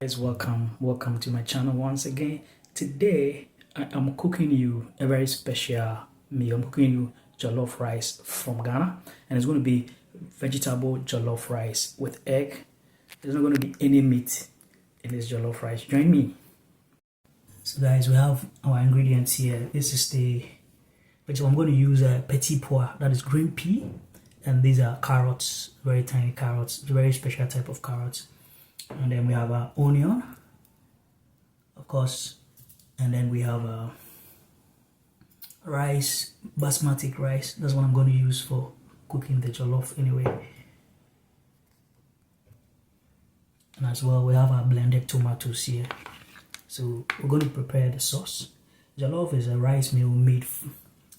Guys, welcome to my channel once again. Today I'm cooking you a very special meal. I'm cooking you jollof rice from Ghana, and it's going to be vegetable jollof rice with egg. There's not going to be any meat in this jollof rice. Join me. So guys, we have our ingredients here. This is the vegetable. I'm going to use a petit pois, that is green pea, and these are carrots, very tiny carrots, very special type of carrots. And then we have our onion, of course, and then we have rice, basmati rice. That's what I'm going to use for cooking the jollof anyway. And as well, we have our blended tomatoes here. So we're going to prepare the sauce. Jollof is a rice meal made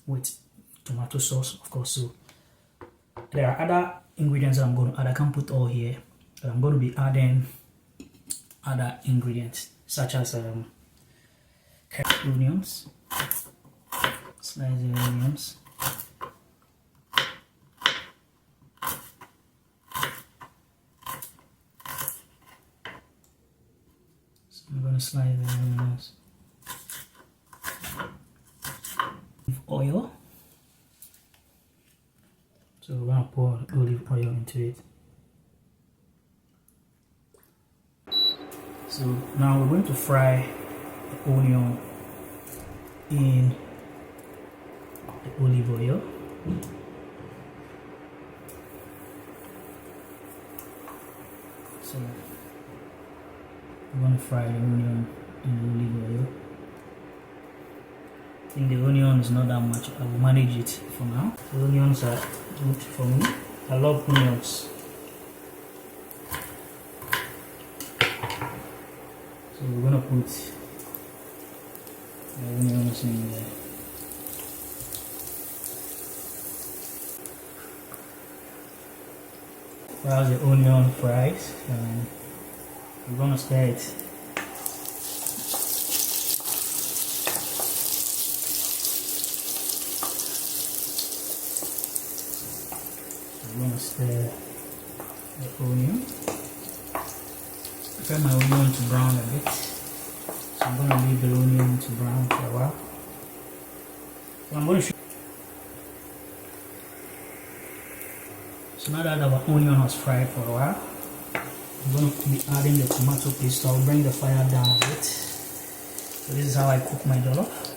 with tomato sauce, of course. So there are other ingredients that I'm going to add. I can't put all here, but I'm going to be adding other ingredients such as onions, slice the onions, so I'm going to slice the onions, oil, so we're going to pour olive oil into it. So now we're going to fry the onion in the olive oil. So we're going to fry the onion in the olive oil. I think the onion is not that much. I will manage it for now. The onions are good for me. I love onions. So we're gonna put the onions in there. While the onion fries, we're gonna stir it. So we're gonna stir the onion. Prepare my onion to brown a bit. So I'm going to leave the onion to brown for a while. So I'm going to show. So now that our onion has fried for a while, I'm going to be adding the tomato paste. So I'll bring the fire down a bit. So this is how I cook my jollof.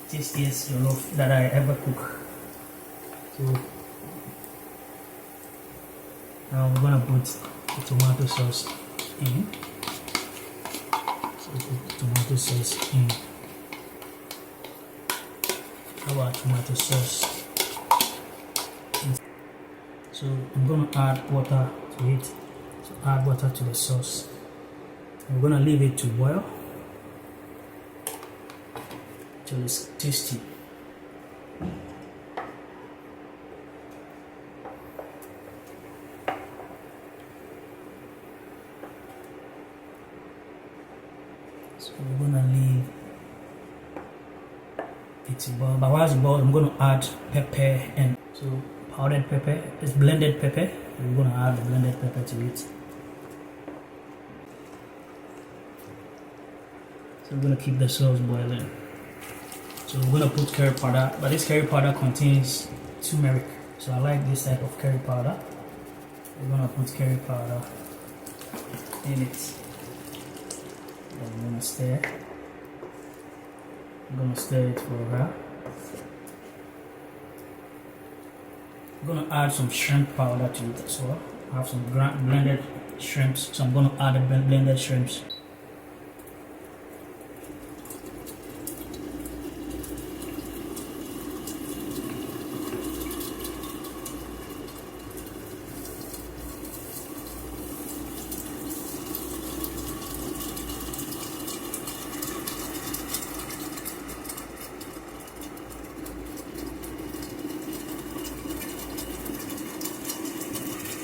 Tastiest jollof that I ever cook. So now we're going to put the tomato sauce in. So put the tomato sauce in. Our tomato sauce. So I'm going to add water to it. So add water to the sauce. I'm going to leave it to boil till it's tasty. So we're gonna leave it to boil. But while it's boiled, I'm gonna add pepper, and so powdered pepper. It's blended pepper. We're gonna add the blended pepper to it. So we're gonna keep the sauce boiling. So we're gonna put curry powder, but this curry powder contains turmeric. So I like this type of curry powder. We're gonna put curry powder in it. I'm gonna stir. I'm gonna stir it for a while. I'm gonna add some shrimp powder to it as well. I have some blended shrimps, so I'm gonna add the blended shrimps.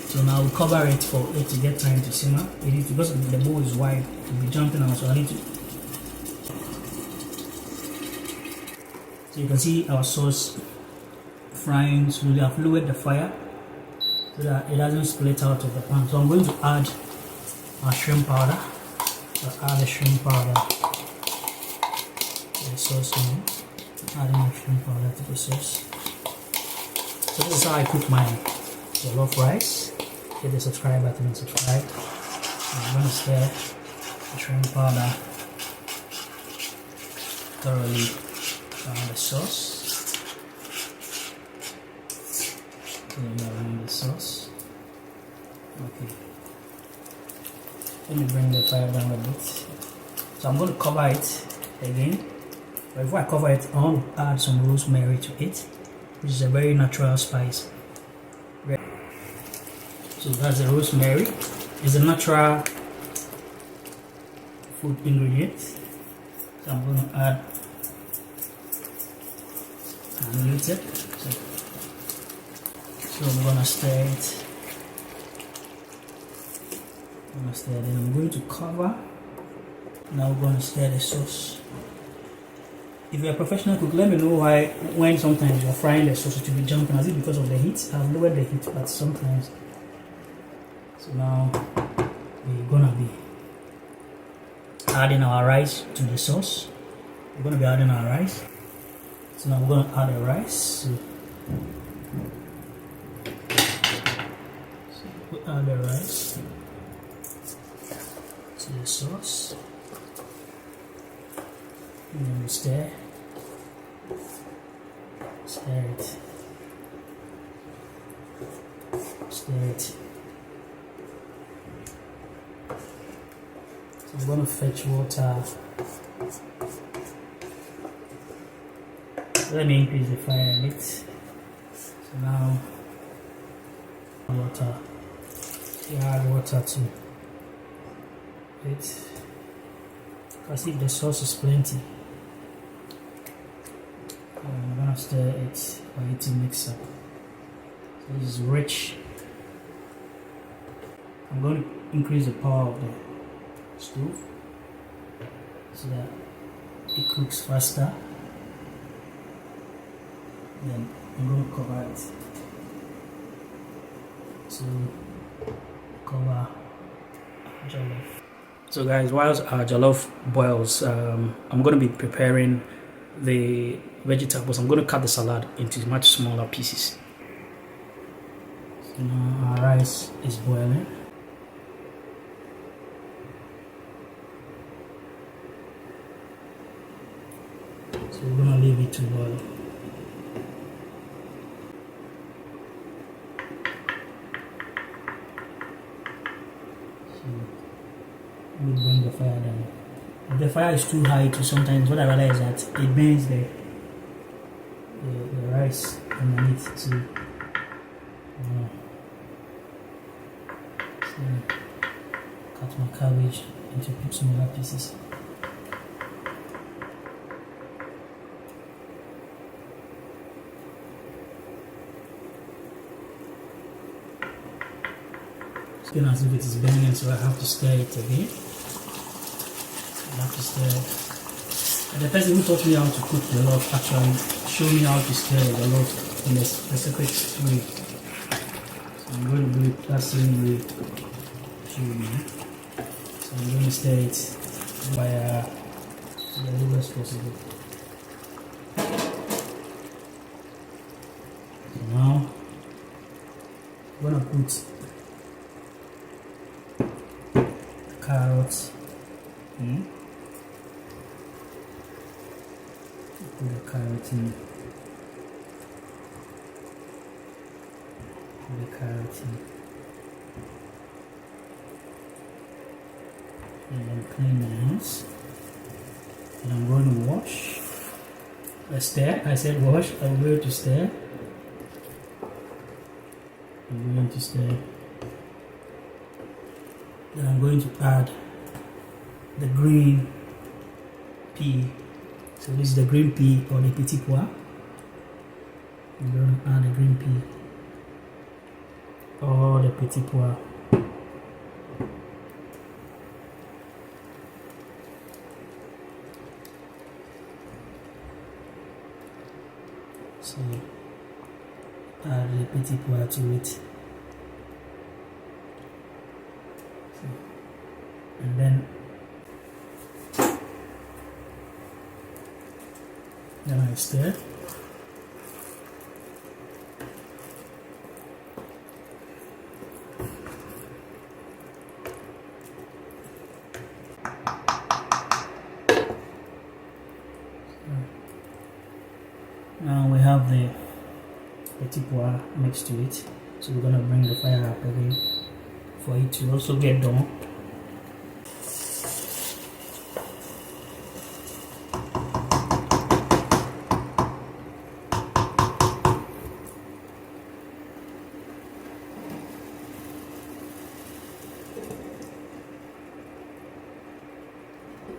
So now we'll cover it for it to get time to simmer. It is because the bowl is wide, it will be jumping out, so I need to. So you can see our sauce frying slowly. I've lowered the fire so that it doesn't split out of the pan. So I'm going to add shrimp powder. So add the shrimp powder to the sauce now. Adding the shrimp powder to the sauce. So this is how I cook my jollof rice. Hit the subscribe button and subscribe. I'm going to stir the shrimp powder thoroughly around the sauce. Around the sauce. Okay. Let me bring the fire down a bit. So I'm going to cover it again. But before I cover it, I want to add some rosemary to it, which is a very natural spice. So that's the rosemary. It's a natural food ingredient. So I'm going to add and mute it. So I'm going to stir it. Then I'm going to cover. Now we're going to stir the sauce. If you're a professional cook, let me know why when sometimes you're frying the sauce to be jumping. Is it because of the heat? I've lowered the heat, but sometimes. So now we're gonna be adding our rice to the sauce. We're gonna be adding our rice. So now we're gonna add the rice. So we add the rice to the sauce. And then we stir it. So I'm going to fetch water. Let me increase the fire a bit. So now water. You add water to it. Because if the sauce is plenty, I'm gonna stir it for it to mix up. So this is rich. I'm going to increase the power of the stove so that it cooks faster. Then I'm going to cover it. So cover jollof. So guys, whilst our jollof boils, I'm going to be preparing the vegetables. I'm going to cut the salad into much smaller pieces. So now our rice is boiling. So we're going to leave it to boil. So we bring the fire down. If the fire is too high, sometimes what I realize is that it burns the rice underneath. So cut my cabbage into smaller pieces. It's been as if it is burning, so I have to stir it again. And the person who taught me how to cook jollof actually showed me how to stir the jollof in a specific way. So I'm going to do it that same way. So I'm going to stir it by the lowest possible. So now I'm going to put carrots in. Put the carrot in. Put the carrot in. And then clean my hands. And I'm going to wash. Stir. I said wash. I'm going to stir. I'm going to stir. Then I'm going to add the green pea. So this is the green pea or the petit pois. I'm going to add the green pea or the petit pois. So add the petit pois to it. and then I stir. Now we have the tipua next to it, so we're gonna bring the fire up again for it to also get done.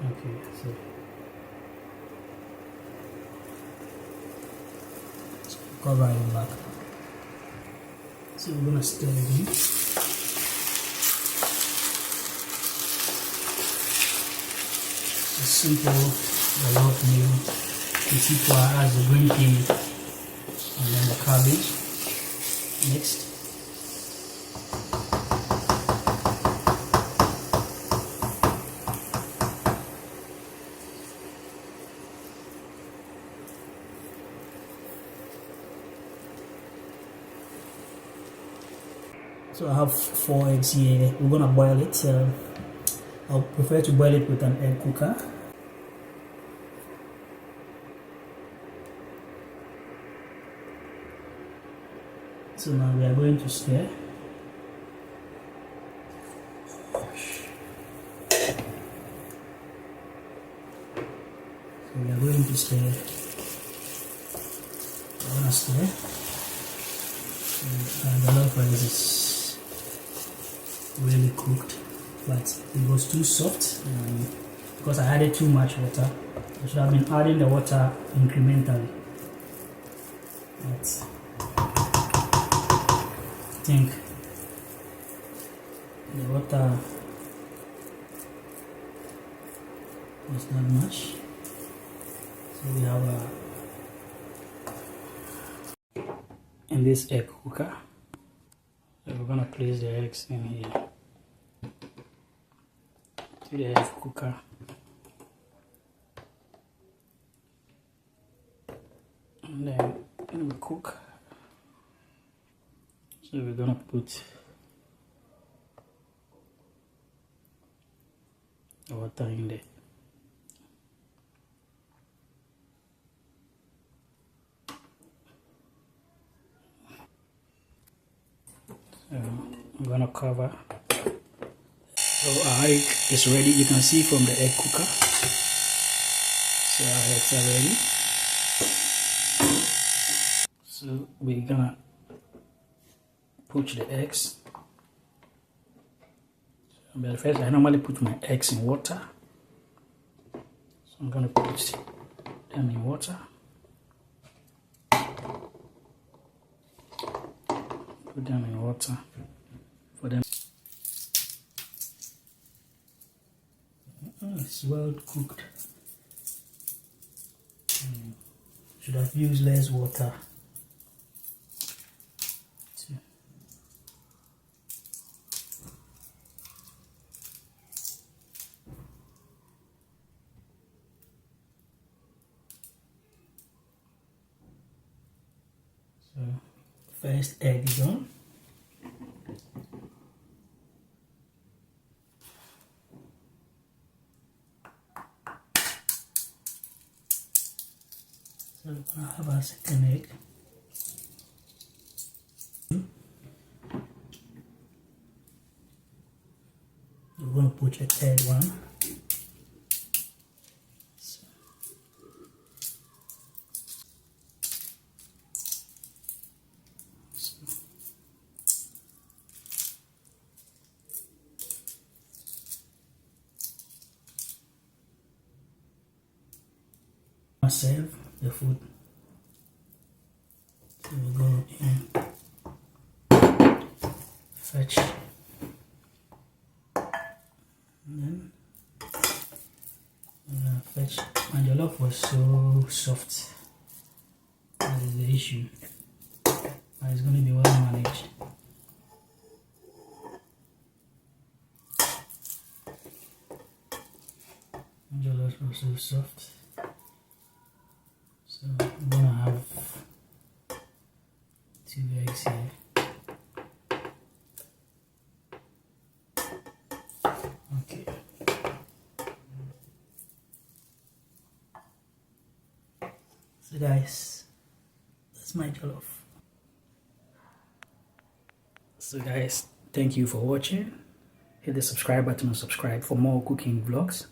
Okay, so cover it back. So we're gonna stir again. A simple jollof meal. The tipua has the green pea and then the cabbage mixed. So I have 4 eggs here. We're gonna boil it. I'll prefer to boil it with an egg cooker. So now we are going to stir. So we are going to stir. We're gonna stir. And the jollof rice is really cooked, but it was too soft because I added too much water. I should have been adding the water incrementally, but I think the water was not much. So we have in this egg cooker. So we're gonna place the eggs in here to the egg cooker. And then it will cook. So we're gonna put the water in there. So I'm gonna cover. So our egg is ready. You can see from the egg cooker. So our eggs are ready. So we're gonna poach the eggs. But first, I normally put my eggs in water. So I'm gonna put them in water. Put them in water for them. It's well cooked. Should have used less water. So first egg is on. So we're gonna have our second egg. We're gonna put a third one. Serve the food. So we go in, fetch, and then fetch. My jollof was so soft. That is the issue. But it's going to be well managed. so soft. So I'm gonna have 2 eggs here. Okay. So guys, that's my jollof. So guys, thank you for watching. Hit the subscribe button and subscribe for more cooking vlogs.